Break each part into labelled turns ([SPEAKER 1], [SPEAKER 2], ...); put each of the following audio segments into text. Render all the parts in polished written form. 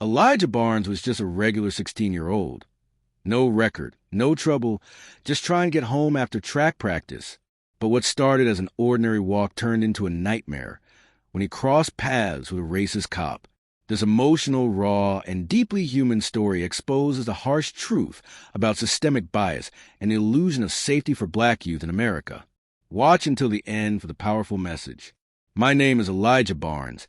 [SPEAKER 1] Elijah Barnes was just a regular 16-year-old. No record, no trouble, just trying to get home after track practice. But what started as an ordinary walk turned into a nightmare when he crossed paths with a racist cop. This emotional, raw, and deeply human story exposes the harsh truth about systemic bias and the illusion of safety for black youth in America. Watch until the end for the powerful message. My name is Elijah Barnes,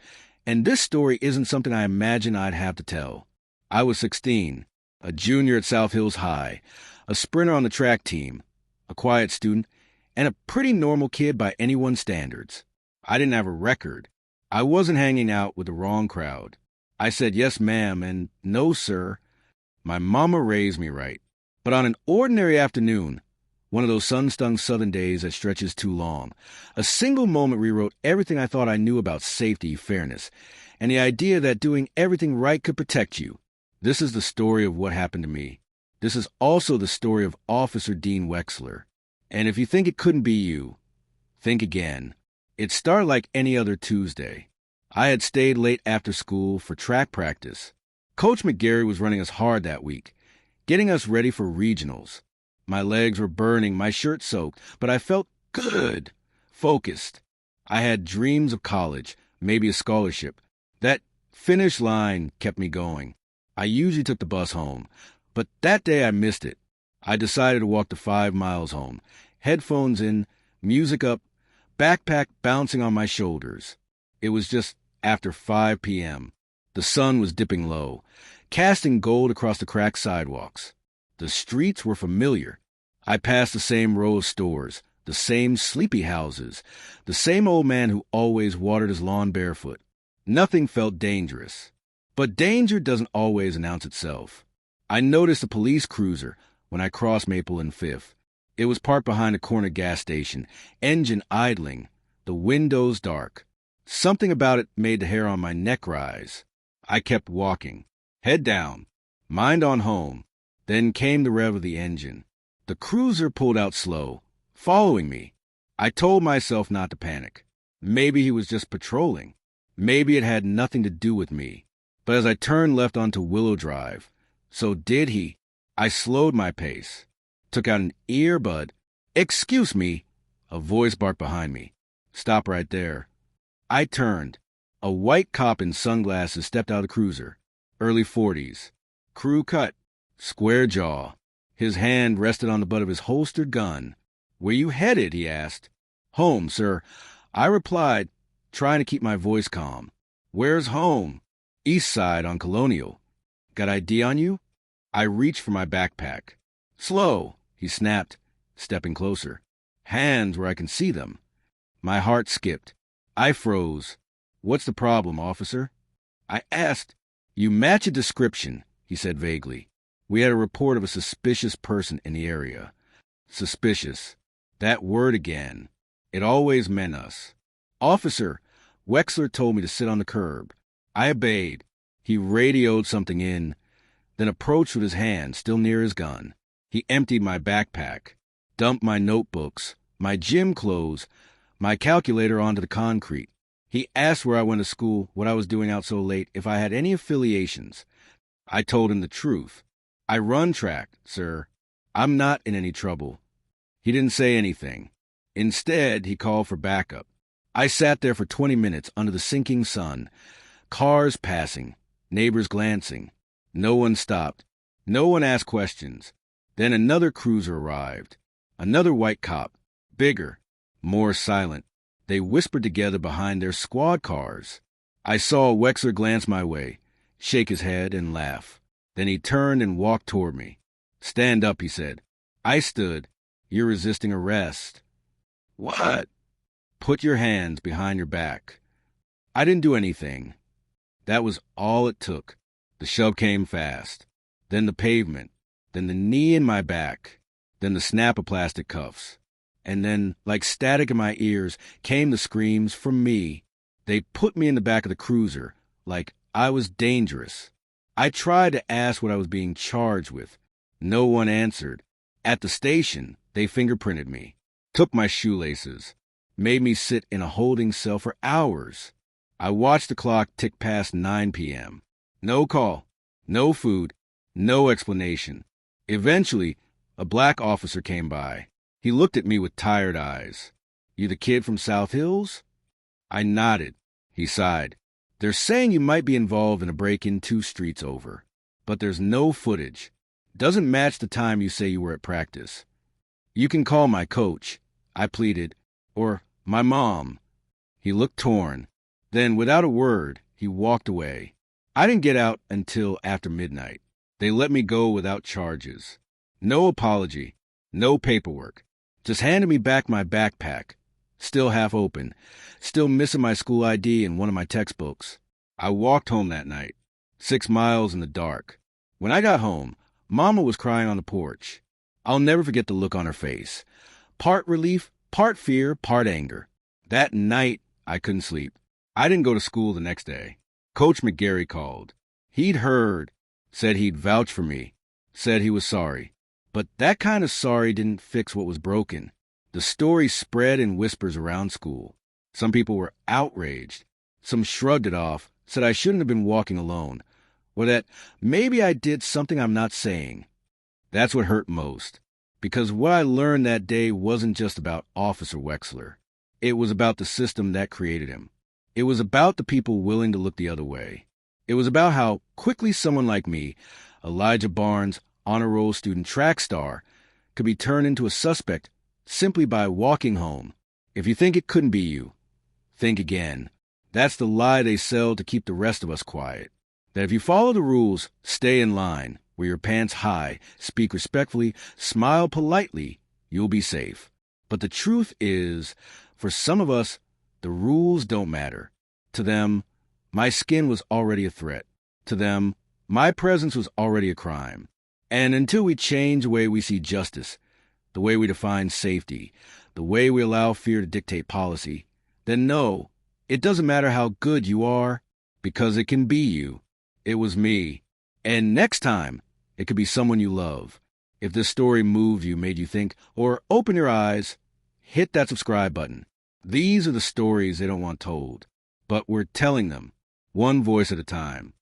[SPEAKER 1] and this story isn't something I imagined I'd have to tell. I was 16, a junior at South Hills High, a sprinter on the track team, a quiet student, and a pretty normal kid by anyone's standards. I didn't have a record. I wasn't hanging out with the wrong crowd. I said yes, ma'am, and no, sir. My mama raised me right. But on an ordinary afternoon, one of those sun-stung southern days that stretches too long, a single moment rewrote everything I thought I knew about safety, fairness, and the idea that doing everything right could protect you. This is the story of what happened to me. This is also the story of Officer Dean Wexler. And if you think it couldn't be you, think again. It started like any other Tuesday. I had stayed late after school for track practice. Coach McGarry was running us hard that week, getting us ready for regionals. My legs were burning, my shirt soaked, but I felt good, focused. I had dreams of college, maybe a scholarship. That finish line kept me going. I usually took the bus home, but that day I missed it. I decided to walk the 5 miles home, headphones in, music up, backpack bouncing on my shoulders. It was just after 5 p.m. The sun was dipping low, casting gold across the cracked sidewalks. The streets were familiar. I passed the same row of stores, the same sleepy houses, the same old man who always watered his lawn barefoot. Nothing felt dangerous. But danger doesn't always announce itself. I noticed a police cruiser when I crossed Maple and Fifth. It was parked behind a corner gas station, engine idling, the windows dark. Something about it made the hair on my neck rise. I kept walking, head down, mind on home. Then came the rev of the engine. The cruiser pulled out slow, following me. I told myself not to panic. Maybe he was just patrolling. Maybe it had nothing to do with me. But as I turned left onto Willow Drive, so did he. I slowed my pace, took out an earbud. "Excuse me," a voice barked behind me. "Stop right there." I turned. A white cop in sunglasses stepped out of the cruiser. Early 40s. Crew cut. Square jaw. His hand rested on the butt of his holstered gun. "Where you headed?" he asked. "Home, sir," I replied, trying to keep my voice calm. "Where's home?" "East Side on Colonial." "Got ID on you?" I reached for my backpack. "Slow," he snapped, stepping closer. "Hands where I can see them." My heart skipped. I froze. "What's the problem, officer?" I asked. "You match a description," he said vaguely. "We had a report of a suspicious person in the area." Suspicious. That word again. It always meant us. "Officer," Wexler told me to sit on the curb. I obeyed. He radioed something in, then approached with his hand still near his gun. He emptied my backpack, dumped my notebooks, my gym clothes, my calculator onto the concrete. He asked where I went to school, what I was doing out so late, if I had any affiliations. I told him the truth. "I run track, sir. I'm not in any trouble." He didn't say anything. Instead, he called for backup. I sat there for 20 minutes under the sinking sun, cars passing, neighbors glancing. No one stopped. No one asked questions. Then another cruiser arrived. Another white cop, bigger, more silent. They whispered together behind their squad cars. I saw Wexler glance my way, shake his head, and laugh. Then he turned and walked toward me. "Stand up," he said. I stood. "You're resisting arrest." "What?" "Put your hands behind your back." I didn't do anything. That was all it took. The shove came fast. Then the pavement. Then the knee in my back. Then the snap of plastic cuffs. And then, like static in my ears, came the screams from me. They put me in the back of the cruiser, like I was dangerous. I tried to ask what I was being charged with. No one answered. At the station, they fingerprinted me, took my shoelaces, made me sit in a holding cell for hours. I watched the clock tick past 9 p.m. No call, no food, no explanation. Eventually, a black officer came by. He looked at me with tired eyes. "You the kid from South Hills?" I nodded. He sighed. "They're saying you might be involved in a break-in 2 streets over, but there's no footage. Doesn't match the time you say you were at practice. You can call my coach," I pleaded, "or my mom." He looked torn. Then, without a word, he walked away. I didn't get out until after midnight. They let me go without charges. No apology, no paperwork. Just handed me back my backpack, still half open, still missing my school ID and one of my textbooks. I walked home that night, 6 miles in the dark. When I got home, Mama was crying on the porch. I'll never forget the look on her face. Part relief, part fear, part anger. That night, I couldn't sleep. I didn't go to school the next day. Coach McGarry called. He'd heard, said he'd vouch for me, said he was sorry. But that kind of sorry didn't fix what was broken. The story spread in whispers around school. Some people were outraged. Some shrugged it off, said I shouldn't have been walking alone, or that maybe I did something I'm not saying. That's what hurt most, because what I learned that day wasn't just about Officer Wexler. It was about the system that created him. It was about the people willing to look the other way. It was about how quickly someone like me, Elijah Barnes, honor roll student track star, could be turned into a suspect simply by walking home. If you think it couldn't be you, think again. That's the lie they sell to keep the rest of us quiet. That if you follow the rules, stay in line, wear your pants high, speak respectfully, smile politely, you'll be safe. But the truth is, for some of us, the rules don't matter. To them, my skin was already a threat. To them, my presence was already a crime. And until we change the way we see justice, the way we define safety, the way we allow fear to dictate policy, then no, it doesn't matter how good you are, because it can be you. It was me. And next time, it could be someone you love. If this story moved you, made you think, or open your eyes, hit that subscribe button. These are the stories they don't want told, but we're telling them, one voice at a time.